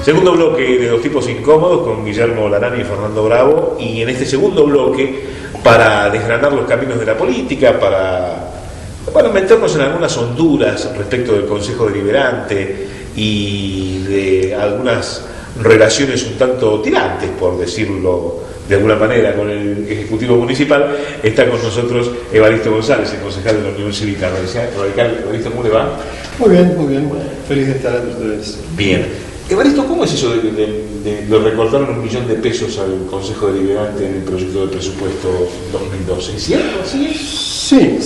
Segundo bloque de Dos Tipos Incómodos con Guillermo Larani y Fernando Bravo, y en este segundo bloque, para desgranar los caminos de la política, para meternos en algunas honduras respecto del Consejo Deliberante y de algunas relaciones un tanto tirantes, por decirlo de alguna manera, con el Ejecutivo Municipal, está con nosotros Evaristo González, el concejal de la Unión Cívica Radical. Evaristo, ¿cómo le va? Muy bien, muy bien. Feliz de estar entre ustedes. Bien. Evaristo, ¿cómo es eso de recortaron $1 millón de pesos al Consejo Deliberante en el proyecto de presupuesto 2012? ¿Es cierto? Sí,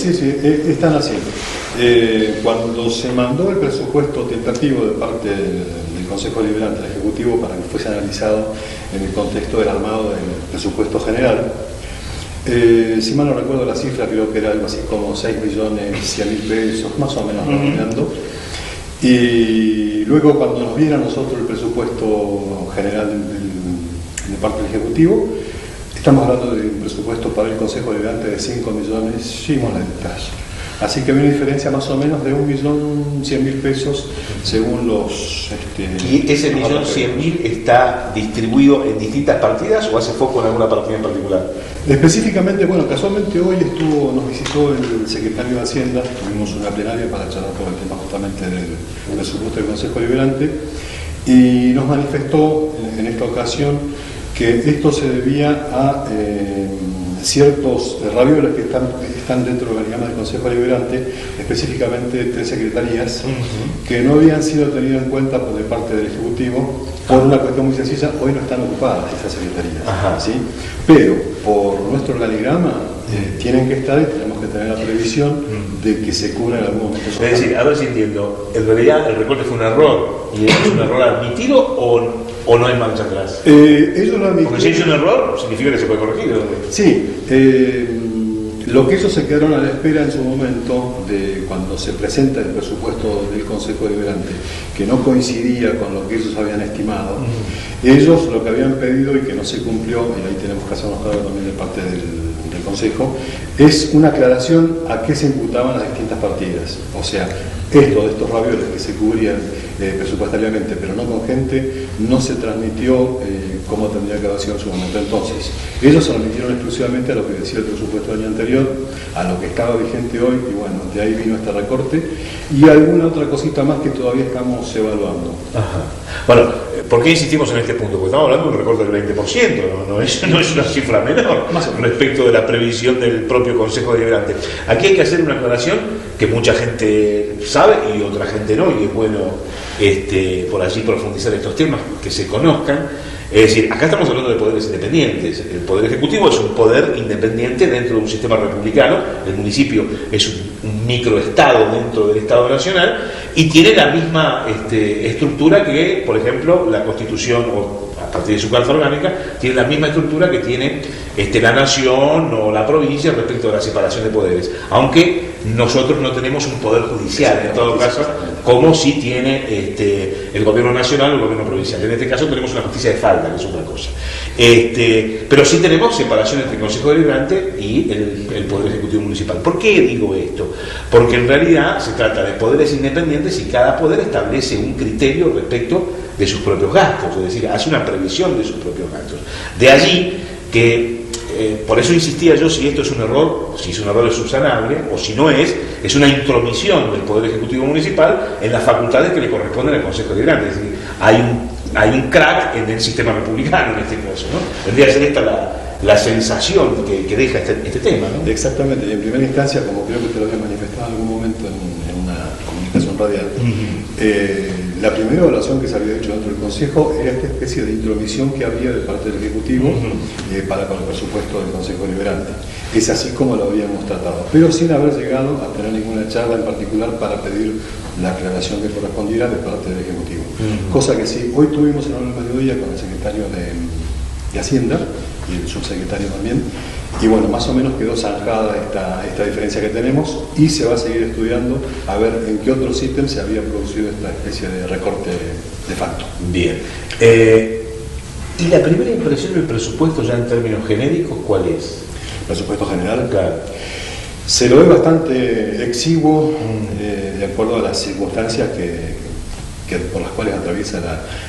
están haciendo. Cuando se mandó el presupuesto tentativo de parte del Consejo Deliberante al Ejecutivo para que fuese analizado en el contexto del armado del presupuesto general, si mal no recuerdo la cifra, creo que era algo así como 6.100.000 pesos, más o menos redondeando. Y luego, cuando nos viene a nosotros el presupuesto general de parte del Ejecutivo, estamos hablando de un presupuesto para el Consejo Deliberante de 5 millones y monedas. Así que hay una diferencia más o menos de 1.100.000 pesos según los... ¿Y ese 1.100.000 está distribuido en distintas partidas o hace foco en alguna partida en particular? Específicamente, bueno, casualmente hoy nos visitó el secretario de Hacienda, tuvimos una plenaria para charlar por el tema justamente del presupuesto del Consejo Deliberante, y nos manifestó en esta ocasión que esto se debía a ciertos ravioles que están dentro del organigrama del Consejo Deliberante, específicamente 3 secretarías, que no habían sido tenidas en cuenta de parte del Ejecutivo por una cuestión muy sencilla. Hoy no están ocupadas esas secretarías, ¿sí? Pero por nuestro organigrama tienen que estar, y tenemos que tener la previsión de que se cubra en algún momento. Es decir, a ver si entiendo, en realidad el recorte fue un error, y es un error admitido o no hay marcha atrás. Ellos lo admitieron. Porque si es un error, significa que se puede corregir, ¿no? Sí, lo que ellos se quedaron a la espera en su momento de cuando se presenta el presupuesto del Consejo Deliberante, que no coincidía con lo que ellos habían estimado, ellos lo que habían pedido y que no se cumplió, y ahí tenemos que hacernos cargo también de parte del Consejo, es una aclaración a qué se imputaban las distintas partidas. O sea, de estos ravioles que se cubrían presupuestariamente, pero no con gente, no se transmitió como tendría que haber sido en su momento. Entonces, ellos se remitieron exclusivamente a lo que decía el presupuesto del año anterior, a lo que estaba vigente hoy, y bueno, de ahí vino este recorte, y alguna otra cosita más que todavía estamos evaluando. Ajá. Bueno, ¿por qué insistimos en este punto? Porque estamos hablando de un recorte del 20%, no es una cifra menor respecto de la previsión del propio Consejo Deliberante. Aquí hay que hacer una aclaración que mucha gente sabe y otra gente no, y es bueno por allí profundizar estos temas, que se conozcan. Es decir, acá estamos hablando de poderes independientes. El Poder Ejecutivo es un poder independiente dentro de un sistema republicano. El municipio es un microestado dentro del Estado Nacional y tiene la misma estructura que, por ejemplo, la Constitución, o a partir de su carta orgánica, tiene la misma estructura que tiene la nación o la provincia respecto a la separación de poderes. Aunque nosotros no tenemos un poder judicial, en todo caso, como sí tiene el gobierno nacional o el gobierno provincial. En este caso tenemos una justicia de falta, que es otra cosa. Pero sí tenemos separación entre el Consejo Deliberante y el Poder Ejecutivo Municipal. ¿Por qué digo esto? Porque en realidad se trata de poderes independientes y cada poder establece un criterio respecto de sus propios gastos, es decir, hace una previsión de sus propios gastos. De allí que, por eso insistía yo, si esto es un error, si es un error es subsanable, o si no es una intromisión del Poder Ejecutivo Municipal en las facultades que le corresponden al Consejo Deliberante. Es decir, hay un crack en el sistema republicano en este caso, ¿no? Tendría que ser esta la sensación que deja este tema, ¿no? Exactamente, y en primera instancia, como creo que te lo había manifestado en algún momento en una comunicación radial, la primera evaluación que se había hecho dentro del Consejo era esta especie de intromisión que había de parte del Ejecutivo para con el presupuesto del Consejo Deliberante. Es así como lo habíamos tratado, pero sin haber llegado a tener ninguna charla en particular para pedir la aclaración que correspondiera de parte del Ejecutivo. Cosa que sí, hoy tuvimos en el mediodía con el secretario de Hacienda y el subsecretario también, y bueno, más o menos quedó zanjada esta diferencia que tenemos, y se va a seguir estudiando a ver en qué otros ítems se había producido esta especie de recorte de facto. Bien. ¿Y la primera impresión del presupuesto, ya en términos genéricos, cuál es? ¿Presupuesto general? Claro. Se lo ve bastante exiguo, de acuerdo a las circunstancias por las cuales atraviesa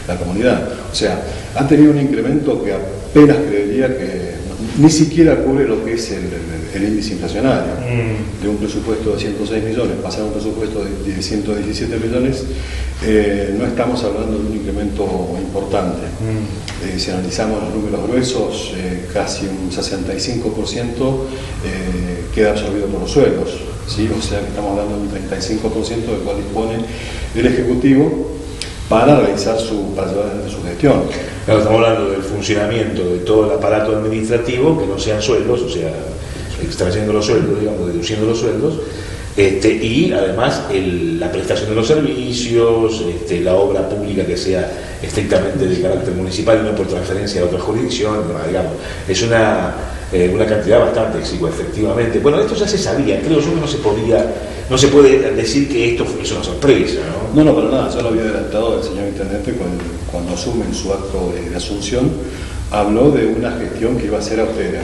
la comunidad. O sea, han tenido un incremento que apenas creería que ni siquiera cubre lo que es el índice inflacionario. De un presupuesto de 106 millones pasar a un presupuesto de 117 millones, no estamos hablando de un incremento importante. Si analizamos los números gruesos, casi un 65% queda absorbido por los sueldos, ¿sí? O sea que estamos hablando de un 35% del cual dispone el Ejecutivo para realizar para llevar adelante su gestión. Claro, estamos hablando del funcionamiento de todo el aparato administrativo, que no sean sueldos, o sea, extrayendo los sueldos, digamos, deduciendo los sueldos, y además la prestación de los servicios, la obra pública que sea estrictamente de carácter municipal y no por transferencia a otra jurisdicción, digamos, es una cantidad bastante exigua, efectivamente. Bueno, esto ya se sabía, creo yo que no se puede decir que esto es una sorpresa, ¿no? No, para nada, ya lo había adelantado el señor intendente cuando asume en su acto de asunción, habló de una gestión que iba a ser austera.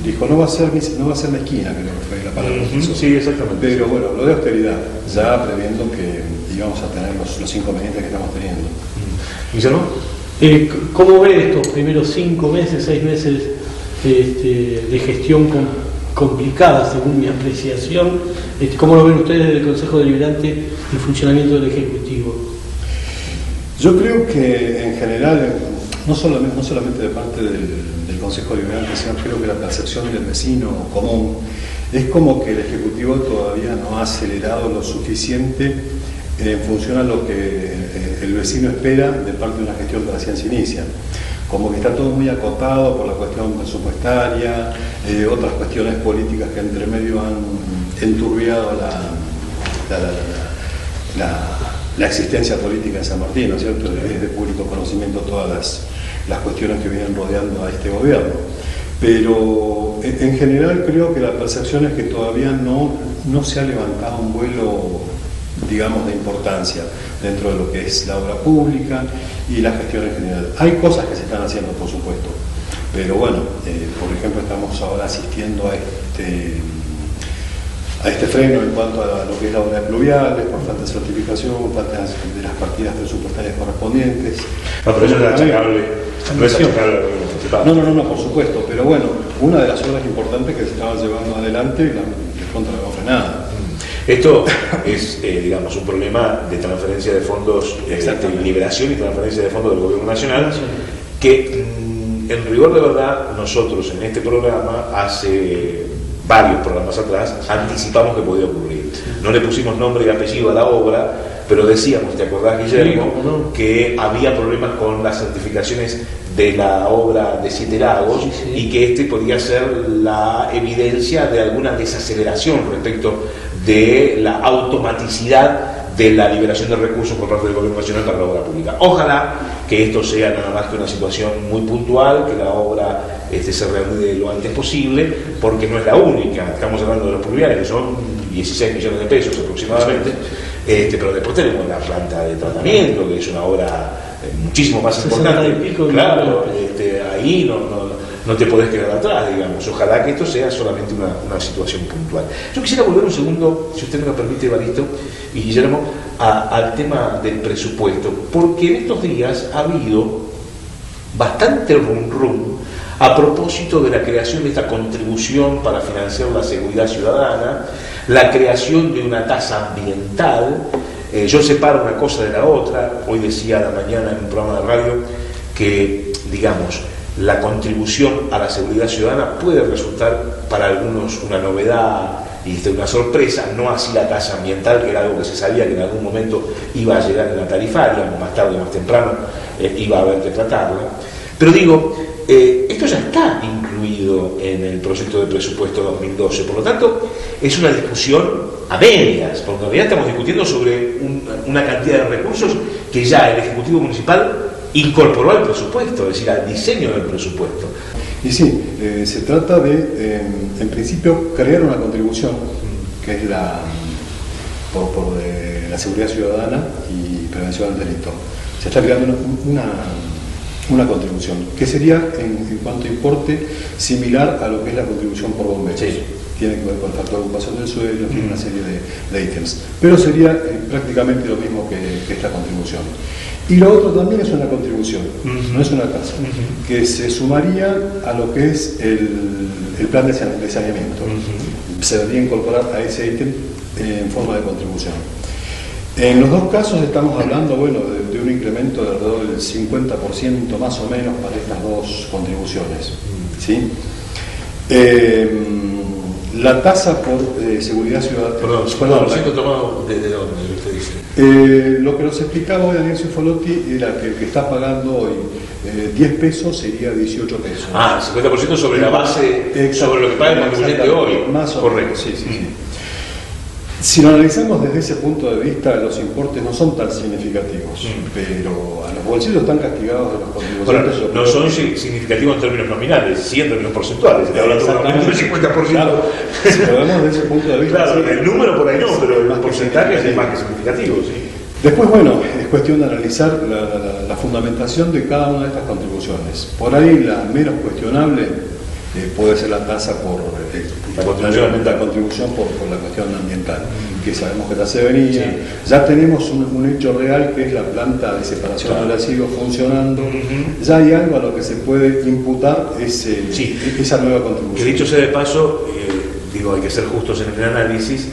Dijo, no va a ser mezquina, creo que fue la palabra que usó. Sí, exactamente. Pero bueno, habló de austeridad, ya previendo que íbamos a tener los inconvenientes que estamos teniendo. ¿Guillermo? ¿Cómo ve estos primeros 5 meses, 6 meses de gestión complicada, según mi apreciación? ¿Cómo lo ven ustedes desde el Consejo Deliberante el funcionamiento del Ejecutivo? Yo creo que en general, no solamente de parte del Consejo Deliberante, sino creo que la percepción del vecino común es como que el Ejecutivo todavía no ha acelerado lo suficiente en función a lo que el vecino espera de parte de una gestión que recién se inicia. Como que está todo muy acotado por la cuestión presupuestaria, otras cuestiones políticas que entre medio han enturbiado la existencia política en San Martín, ¿no es cierto? Es de público conocimiento todas las cuestiones que vienen rodeando a este gobierno. Pero en general creo que la percepción es que todavía no se ha levantado un vuelo, digamos, de importancia dentro de lo que es la obra pública y la gestión en general. Hay cosas que se están haciendo, por supuesto, pero bueno, por ejemplo, estamos ahora asistiendo a este freno en cuanto a lo que es la obra de pluviales, por falta de certificación, falta de las partidas presupuestarias correspondientes. No, pero eso es achacable. No es achacable. No, por supuesto, pero bueno, una de las obras importantes que se estaban llevando adelante, de pronto la vemos frenada. Esto es, digamos, un problema de transferencia de fondos, liberación y transferencia de fondos del Gobierno Nacional, que en rigor de verdad nosotros en este programa hace varios programas atrás anticipamos que podía ocurrir. No le pusimos nombre y apellido a la obra, pero decíamos, ¿te acordás, Guillermo? Que había problemas con las certificaciones de la obra de Siete Lagos y que podía ser la evidencia de alguna desaceleración respecto de la automaticidad de la liberación de recursos por parte del Gobierno Nacional para la obra pública. Ojalá que esto sea nada más que una situación muy puntual, que la obra se reanude lo antes posible, porque no es la única. Estamos hablando de los pluviales, que son 16 millones de pesos aproximadamente, pero después tenemos la planta de tratamiento, que es una obra muchísimo más importante. Claro, ahí no te podés quedar atrás, digamos. Ojalá que esto sea solamente una situación puntual. Yo quisiera volver un segundo, si usted me lo permite, Evaristo y Guillermo, al tema del presupuesto, porque en estos días ha habido bastante rum a propósito de la creación de esta contribución para financiar la seguridad ciudadana, la creación de una tasa ambiental. Yo separo una cosa de la otra. Hoy decía a la mañana en un programa de radio que, digamos, la contribución a la seguridad ciudadana puede resultar para algunos una novedad y una sorpresa, no así la tasa ambiental, que era algo que se sabía que en algún momento iba a llegar en la tarifaria, más tarde o más temprano iba a haber que tratarla. Pero digo, esto ya está incluido en el proyecto de presupuesto 2012, por lo tanto es una discusión a medias, porque en realidad estamos discutiendo sobre una cantidad de recursos que ya el Ejecutivo Municipal incorporó al presupuesto, es decir, al diseño del presupuesto. Y sí, se trata de, en principio, crear una contribución, que es por la seguridad ciudadana y prevención del delito. Se está creando una contribución, que sería, en cuanto a importe, similar a lo que es la contribución por bomberos. Sí. Tiene que ver con el factor de ocupación del suelo, tiene una serie de ítems. Pero sería prácticamente lo mismo que esta contribución. Y lo otro también es una contribución, no es una tasa, que se sumaría a lo que es el plan de saneamiento. Se debería incorporar a ese ítem en forma de contribución. En los dos casos estamos hablando, bueno, de un incremento de alrededor del 50% más o menos para estas dos contribuciones, ¿sí? La tasa por seguridad ciudadana. Perdón, lo siento tomado desde dónde usted dice. Lo que nos explicaba hoy Daniel Cifolotti era que el que está pagando hoy 10 pesos sería 18 pesos. 50% sobre la base, sobre lo que paga el contribuyente hoy. Más o correcto. Sí. Si lo analizamos desde ese punto de vista, los importes no son tan significativos, pero a los bolsillos están castigados de los contribuyentes. Bueno, no son significativos en términos nominales, sí en términos porcentuales. Está hablando de un aumento del 50%. Claro, si lo vemos desde ese punto de vista. Claro, sí, el número por ahí no, pero el porcentaje es más que significativo. Sí. Después, bueno, es cuestión de analizar la fundamentación de cada una de estas contribuciones. Por ahí la menos cuestionable puede ser la tasa por la contribución por la cuestión ambiental, que sabemos que ya se venía. Sí. Ya tenemos un hecho real que es la planta de separación de residuos funcionando. Ya hay algo a lo que se puede imputar esa nueva contribución. Que dicho sea de paso, hay que ser justos en el análisis.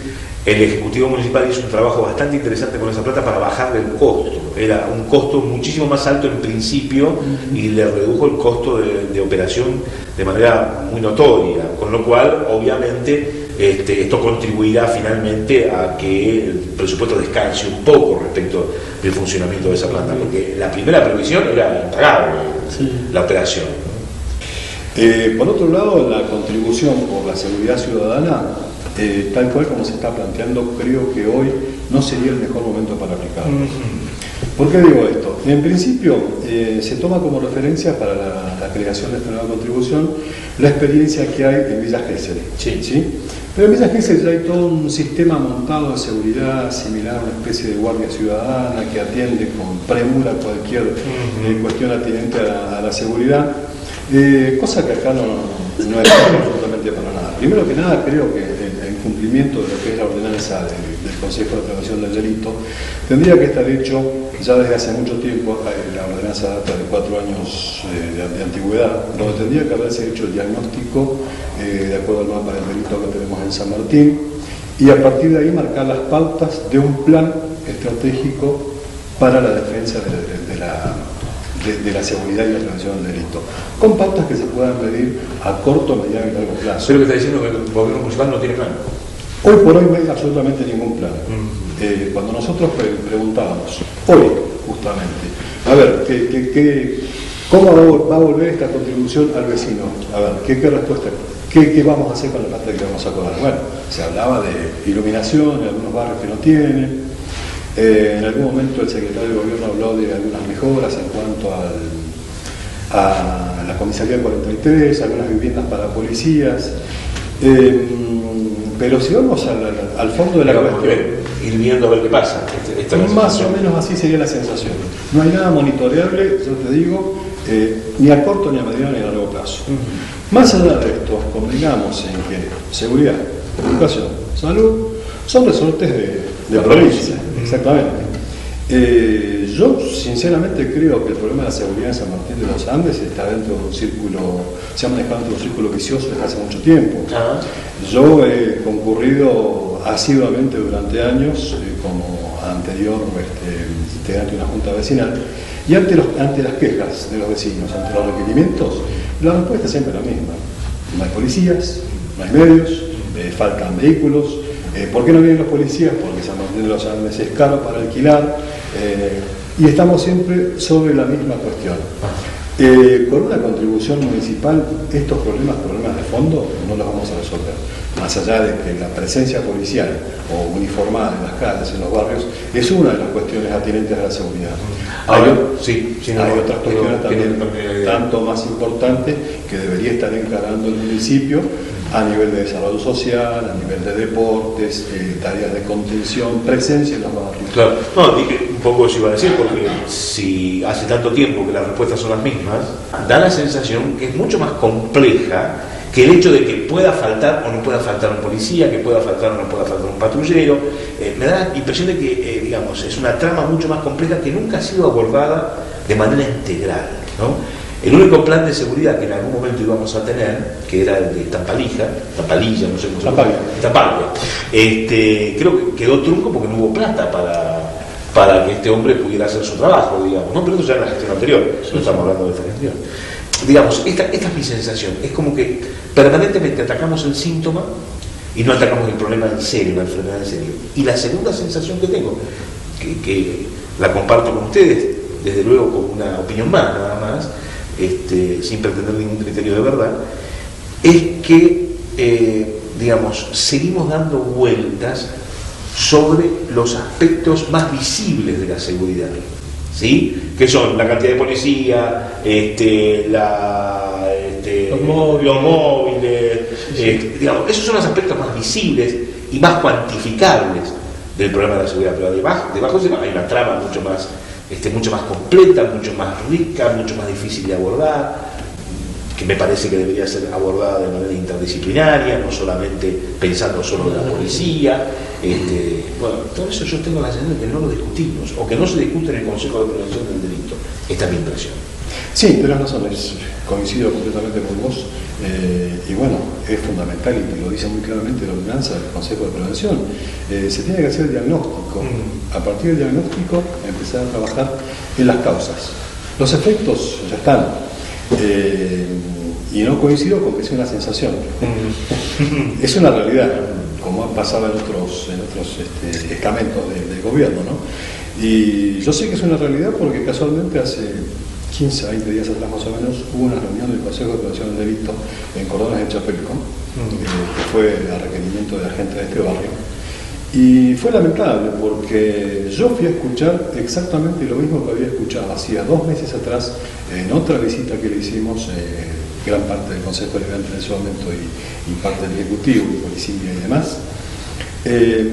El Ejecutivo Municipal hizo un trabajo bastante interesante con esa plata para bajarle el costo. Era un costo muchísimo más alto en principio y le redujo el costo de operación de manera muy notoria, con lo cual obviamente esto contribuirá finalmente a que el presupuesto descanse un poco respecto del funcionamiento de esa planta, porque la primera previsión era impagable la operación. Por otro lado, la contribución por la seguridad ciudadana, tal cual como se está planteando, creo que hoy no sería el mejor momento para aplicarlo. ¿Por qué digo esto? En principio, se toma como referencia para la creación de esta nueva contribución la experiencia que hay en Villa Gesell. ¿Sí? Pero en Villa Gesell ya hay todo un sistema montado de seguridad similar a una especie de guardia ciudadana que atiende con premura cualquier cuestión atinente a la seguridad, cosa que acá no es absolutamente para nada. Primero que nada, creo que el cumplimiento de lo que es la ordenanza del Consejo de Prevención del Delito tendría que estar hecho ya desde hace mucho tiempo. La ordenanza data de 4 años de antigüedad, donde tendría que haberse hecho el diagnóstico de acuerdo al mapa del delito que tenemos en San Martín, y a partir de ahí marcar las pautas de un plan estratégico para la defensa de la seguridad y la prevención del delito, con pautas que se puedan medir a corto, mediano y largo plazo. Pero que está diciendo que el gobierno municipal no tiene plan. Hoy por hoy no hay absolutamente ningún plan. Cuando nosotros preguntábamos, hoy justamente, a ver, ¿cómo va a volver esta contribución al vecino? A ver, ¿qué respuesta? ¿Qué vamos a hacer con la plata que vamos a cobrar? Bueno, se hablaba de iluminación en algunos barrios que no tienen. En algún momento el secretario de Gobierno habló de algunas mejoras en cuanto a la comisaría 43, algunas viviendas para policías. Pero si vamos al fondo de la cuestión, ir viendo a ver qué pasa. Más o menos así sería la sensación. No hay nada monitoreable, yo te digo, ni a corto, ni a mediano, ni a largo plazo. Más allá de esto, convengamos en que seguridad, educación, salud son resortes de provincia. Exactamente. Yo sinceramente creo que el problema de la seguridad en San Martín de los Andes está dentro de un círculo, se ha manejado dentro de un círculo vicioso desde hace mucho tiempo. Yo he concurrido asiduamente durante años como anterior integrante de una junta vecinal, y ante las quejas de los vecinos, ante los requerimientos, la respuesta es siempre la misma. No hay policías, no hay medios, faltan vehículos. ¿Por qué no vienen los policías? Porque San Martín de los Andes es caro para alquilar, y estamos siempre sobre la misma cuestión. Con una contribución municipal, estos problemas de fondo, no los vamos a resolver. Más allá de que la presencia policial o uniformada en las calles, en los barrios, es una de las cuestiones atinentes a la seguridad. Hay otras cuestiones también, tanto más importantes, que debería estar encarando el municipio a nivel de desarrollo social, a nivel de deportes, tareas de contención, presencia en los barrios. Claro, no, dije un poco eso iba a decir, porque si hace tanto tiempo que las respuestas son las mismas, da la sensación que es mucho más compleja que el hecho de que pueda faltar o no pueda faltar un policía, que pueda faltar o no pueda faltar un patrullero. Me da la impresión de que, digamos, es una trama mucho más compleja que nunca ha sido abordada de manera integral, ¿no? El único plan de seguridad que en algún momento íbamos a tener, que era el de Tapalilla, no sé cómo se llama, Tapalilla, creo que quedó trunco porque no hubo plata para que este hombre pudiera hacer su trabajo, digamos, ¿no? Pero eso ya en la gestión anterior, no estamos hablando de esta gestión. Digamos, esta es mi sensación, es como que permanentemente atacamos el síntoma y no atacamos el problema en serio, la enfermedad en serio. Y la segunda sensación que tengo, que la comparto con ustedes, desde luego con una opinión más, nada más, sin pretender ningún criterio de verdad, es que, digamos, seguimos dando vueltas sobre los aspectos más visibles de la seguridad, ¿sí? Que son la cantidad de policía, los móviles, digamos, esos son los aspectos más visibles y más cuantificables del problema de la seguridad, pero debajo hay una trama mucho más completa, mucho más rica, mucho más difícil de abordar, que me parece que debería ser abordada de manera interdisciplinaria, no solamente pensando solo en la policía. Bueno, todo eso yo tengo la sensación de que no lo discutimos, o que no se discute en el Consejo de Prevención del Delito. Esta es mi impresión. Sí, tenés razón, coincido completamente con vos. Y bueno, es fundamental, y lo dice muy claramente la ordenanza del Consejo de Prevención. Se tiene que hacer el diagnóstico. A partir del diagnóstico, empezar a trabajar en las causas. Los efectos ya están. Y no coincido con que sea una sensación. Es una realidad, como ha pasado en otros estamentos del gobierno, ¿no? Y yo sé que es una realidad porque casualmente hace 15 a 20 días atrás más o menos hubo una reunión del Consejo de Prevención del Delito en Cordones de Chapelco, que fue a requerimiento de la gente de este barrio. Y fue lamentable porque yo fui a escuchar exactamente lo mismo que había escuchado hacía 2 meses atrás en otra visita que le hicimos, gran parte del Consejo Deliberante en ese momento y parte del Ejecutivo y Policía y demás.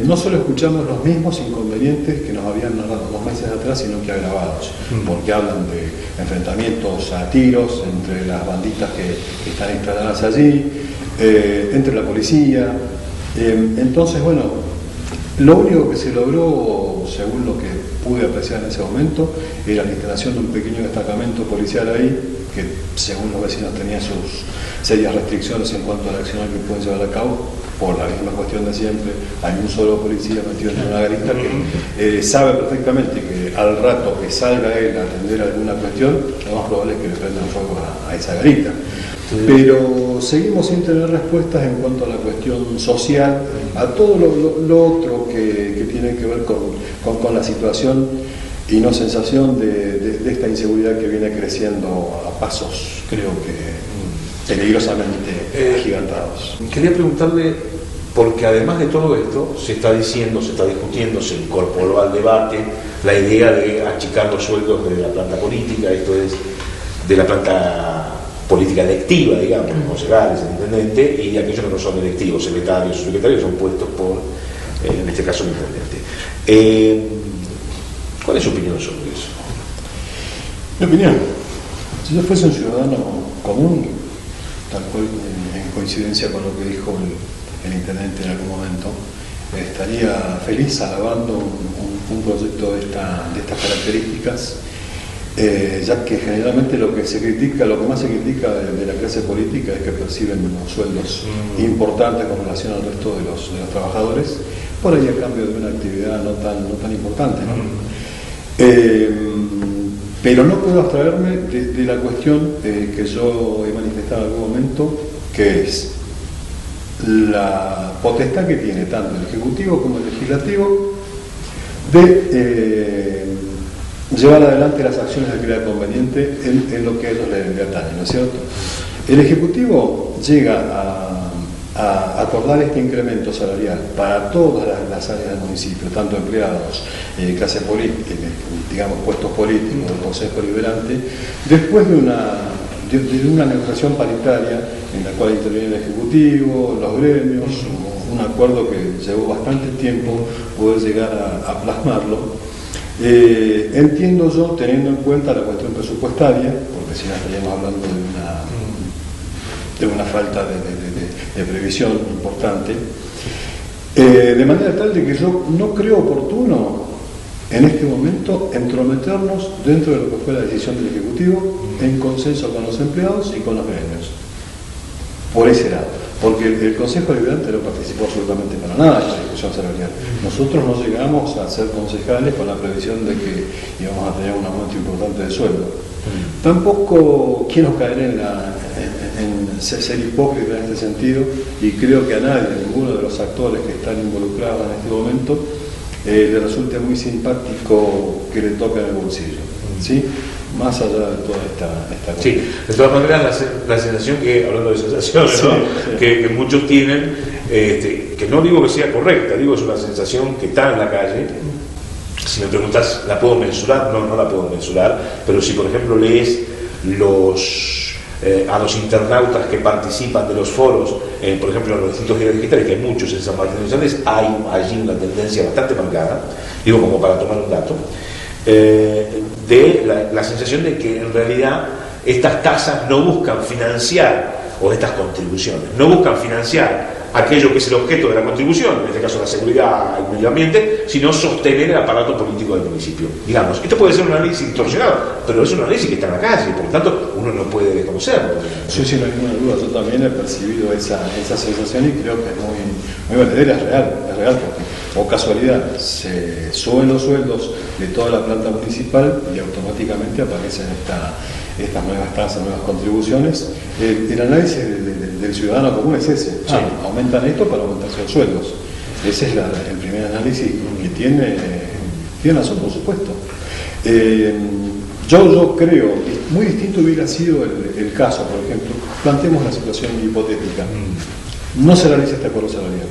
No solo escuchamos los mismos inconvenientes que nos habían narrado 2 meses atrás, sino que agravados, porque hablan de enfrentamientos a tiros entre las banditas que están instaladas allí, entre la policía. Entonces, bueno, lo único que se logró, según lo que pude apreciar en ese momento, era la instalación de un pequeño destacamento policial ahí, que según los vecinos tenía sus serias restricciones en cuanto a la acción que pueden llevar a cabo, por la misma cuestión de siempre. Hay un solo policía metido en una garita que sabe perfectamente que al rato que salga él a atender alguna cuestión, lo más probable es que le prendan fuego a esa garita. Pero seguimos sin tener respuestas en cuanto a la cuestión social, a todo lo otro que tiene que ver con la situación y no sensación de esta inseguridad que viene creciendo a pasos, creo que peligrosamente agigantados. Quería preguntarle, porque además de todo esto, se está diciendo, se está discutiendo, se incorporó al debate la idea de achicar los sueldos de la planta política, esto es, de la planta política electiva, digamos, los concejales, el intendente, y aquellos que no son electivos, secretarios, subsecretarios, son puestos por, en este caso, el intendente. ¿Cuál es su opinión sobre eso? Mi opinión, si yo fuese un ciudadano común, tal cual en coincidencia con lo que dijo el intendente en algún momento, estaría feliz alabando un proyecto de estas características, ya que generalmente lo que más se critica de la clase política es que perciben unos sueldos importantes con relación al resto de los trabajadores, por ahí a cambio de una actividad no tan importante, ¿no? Pero no puedo abstraerme de la cuestión que yo he manifestado en algún momento, que es la potestad que tiene tanto el Ejecutivo como el Legislativo de llevar adelante las acciones que crea conveniente en lo que a ellos les atañe, ¿no es cierto? El Ejecutivo llega a acordar este incremento salarial para todas las áreas del municipio, tanto empleados, clase política, digamos, puestos políticos del Consejo Deliberante, después de una negociación paritaria en la cual interviene el Ejecutivo, los gremios, un acuerdo que llevó bastante tiempo poder llegar a plasmarlo. Entiendo yo, teniendo en cuenta la cuestión presupuestaria, porque si no estaríamos hablando de una falta previsión importante, de manera tal de que yo no creo oportuno en este momento entrometernos dentro de lo que fue la decisión del Ejecutivo en consenso con los empleados y con los gremios. Por ese lado. Porque el Consejo Deliberante no participó absolutamente para nada en la discusión salarial. Nosotros no llegamos a ser concejales con la previsión de que íbamos a tener un aumento importante de sueldo. Tampoco quiero caer en ser hipócrita en este sentido, y creo que a nadie, a ninguno de los actores que están involucrados en este momento, le resulte muy simpático que le toquen el bolsillo, ¿sí? Más allá de toda esta sí, de todas maneras la sensación que, hablando de sensaciones, sí, ¿no? Sí. Que muchos tienen, que no digo que sea correcta, digo es una sensación que está en la calle. Si me preguntas, ¿la puedo mensurar? No la puedo mensurar, pero si por ejemplo lees a los internautas que participan de los foros, por ejemplo en los distintos diarios digitales, que hay muchos en San Martín de los Andes, hay allí una tendencia bastante marcada, digo como para tomar un dato, de la sensación de que en realidad estas tasas no buscan financiar, o estas contribuciones, no buscan financiar aquello que es el objeto de la contribución, en este caso la seguridad y el medio ambiente, sino sostener el aparato político del municipio. Digamos, esto puede ser un análisis distorsionado, pero es un análisis que está en la calle, por lo tanto uno no puede desconocerlo. Sí, no hay ninguna duda, yo también he percibido esa sensación y creo que es muy verdadera, es real, porque, o casualidad, se suben los sueldos de toda la planta municipal y automáticamente aparecen estas nuevas tasas, nuevas contribuciones. El análisis del ciudadano común es ese. Sí. Aumentan esto para aumentarse los sueldos. Ese es el primer análisis que tiene razón, por supuesto. Yo creo, muy distinto hubiera sido el caso, por ejemplo, planteemos la situación hipotética. No se realiza este acuerdo salarial.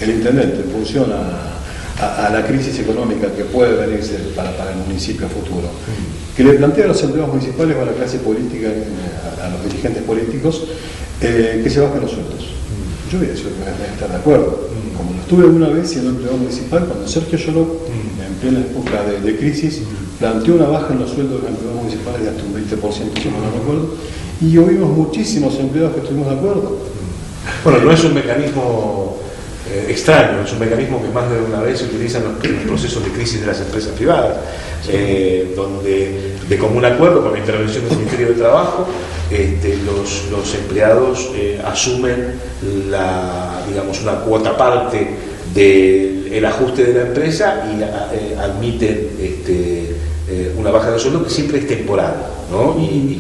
El intendente, en función a la crisis económica que puede venirse para el municipio a futuro, que le plantea a los empleados municipales o a la clase política, a los dirigentes políticos, que se bajen los sueldos. Yo hubiera sido que estar de acuerdo. Como lo estuve alguna vez siendo empleado municipal, cuando Sergio Lloró, en plena época de crisis, planteó una baja en los sueldos de los empleados municipales de hasta un 20%, si no me recuerdo, y oímos muchísimos empleados que estuvimos de acuerdo. Bueno, no es un mecanismo extraño, es un mecanismo que más de una vez se utiliza en los procesos de crisis de las empresas privadas, donde de común acuerdo con la intervención del Ministerio de Trabajo, los empleados asumen una cuota parte del ajuste de la empresa y admiten una baja de sueldo que siempre es temporal, ¿no? Y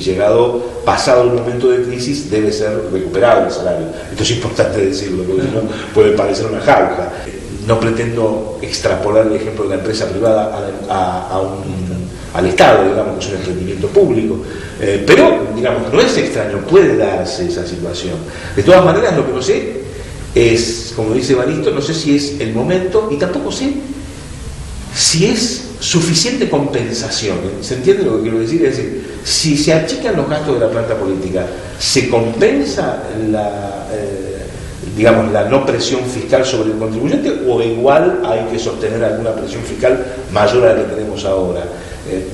pasado el momento de crisis debe ser recuperado el salario. Esto es importante decirlo, porque no puede parecer una jauja. No pretendo extrapolar el ejemplo de la empresa privada al Estado, digamos, que es un emprendimiento público, pero, digamos, no es extraño, puede darse esa situación. De todas maneras, lo que no sé es, como dice Evaristo, no sé si es el momento y tampoco sé si es suficiente compensación. ¿Se entiende lo que quiero decir? Es decir, si se achican los gastos de la planta política, ¿se compensa la no presión fiscal sobre el contribuyente, o igual hay que sostener alguna presión fiscal mayor a la que tenemos ahora?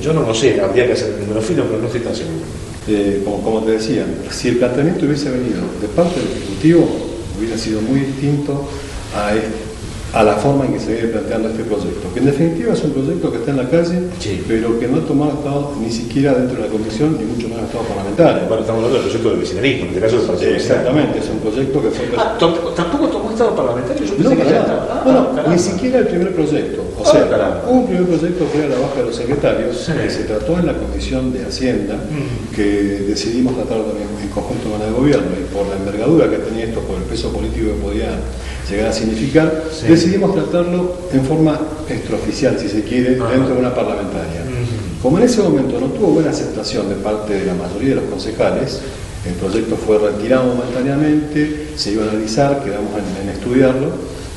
Yo no lo sé, habría que hacer el número fino, pero no estoy tan seguro. Como te decía, si el planteamiento hubiese venido de parte del Ejecutivo, hubiera sido muy distinto a la forma en que se viene planteando este proyecto, que en definitiva es un proyecto que está en la calle, sí, pero que no ha tomado estado ni siquiera dentro de la comisión, ni mucho menos estado parlamentario. Bueno, estamos hablando del proyecto del vecinalismo, en este caso del partido. Exactamente, es un proyecto que fue... ¿Tampoco tomó estado parlamentario? Yo pensé no, que ya estaba. Bueno, ni siquiera el primer proyecto. O sea, hubo un primer proyecto que era la baja de los secretarios, sí, que se trató en la Comisión de Hacienda, que decidimos tratar también en conjunto con el gobierno, y por la envergadura que tenía esto, por el peso político que podía llegar a significar, sí, decidimos tratarlo en forma extraoficial, si se quiere, dentro de una parlamentaria. Como en ese momento no tuvo buena aceptación de parte de la mayoría de los concejales, el proyecto fue retirado momentáneamente, se iba a analizar, quedamos en estudiarlo,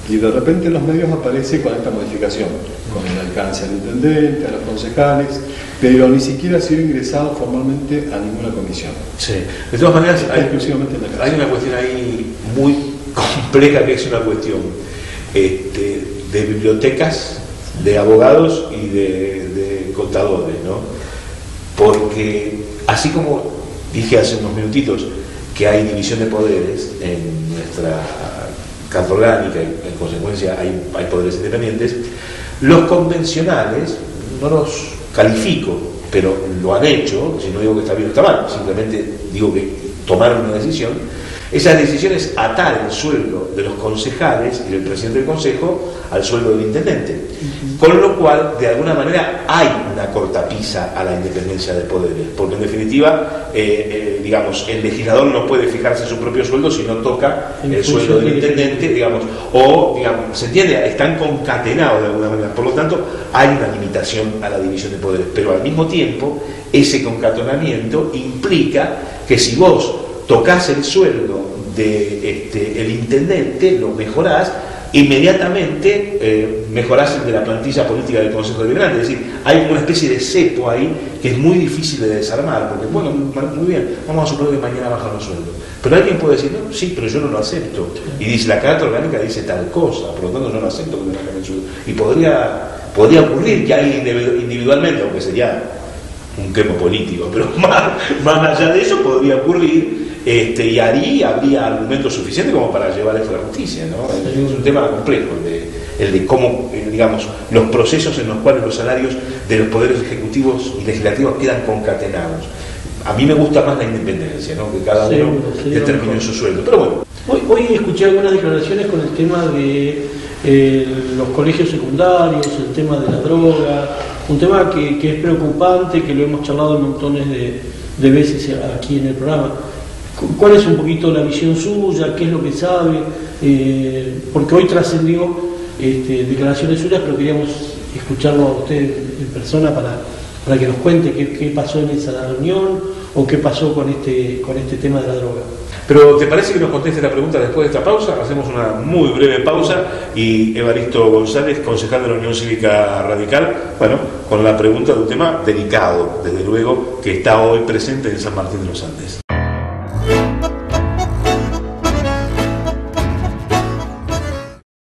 y de repente en los medios aparece con esta modificación, con el alcance al intendente, a los concejales, pero ni siquiera ha sido ingresado formalmente a ninguna comisión. Sí. De todas maneras, hay una cuestión ahí muy compleja, que es una cuestión de bibliotecas, de abogados y de contadores, ¿no? Porque así como dije hace unos minutitos, que hay división de poderes en nuestra carta orgánica y en consecuencia hay poderes independientes, los convencionales, no los califico, pero lo han hecho, si no digo que está bien o está mal, simplemente digo que tomaron una decisión. Esas decisiones atar el sueldo de los concejales y del presidente del consejo al sueldo del intendente, con lo cual de alguna manera hay una cortapisa a la independencia de poderes, porque en definitiva digamos, el legislador no puede fijarse su propio sueldo si no toca el sueldo del intendente, digamos, o digamos, se entiende, están concatenados de alguna manera, por lo tanto hay una limitación a la división de poderes, pero al mismo tiempo ese concatenamiento implica que si vos tocás el sueldo del intendente, lo mejorás, inmediatamente mejorás el de la plantilla política del Consejo Deliberante. Es decir, hay una especie de cepo ahí que es muy difícil de desarmar, porque bueno, muy bien, vamos a suponer que mañana bajan los sueldos, pero alguien puede decir, no, sí, pero yo no lo acepto, y dice, la carta orgánica dice tal cosa, por lo tanto yo no acepto que me bajen el sueldo, y podría ocurrir que alguien individualmente, aunque sería un quemo político, pero más allá de eso podría ocurrir, y habría argumentos suficientes como para llevar esto a la justicia, ¿no? Es un tema complejo el de cómo, digamos, los procesos en los cuales los salarios de los poderes ejecutivos y legislativos quedan concatenados. A mí me gusta más la independencia, ¿no? Que cada uno determine su sueldo, pero bueno. Hoy escuché algunas declaraciones con el tema de los colegios secundarios, el tema de la droga, un tema que es preocupante, que lo hemos charlado montones de veces aquí en el programa. ¿Cuál es un poquito la visión suya? ¿Qué es lo que sabe? Porque hoy trascendió declaraciones suyas, pero queríamos escucharlo a usted en persona para que nos cuente qué pasó en esa reunión o qué pasó con este tema de la droga. Pero ¿te parece que nos conteste la pregunta después de esta pausa? Hacemos una muy breve pausa y Evaristo González, concejal de la Unión Cívica Radical, bueno, con la pregunta de un tema delicado, desde luego, que está hoy presente en San Martín de los Andes.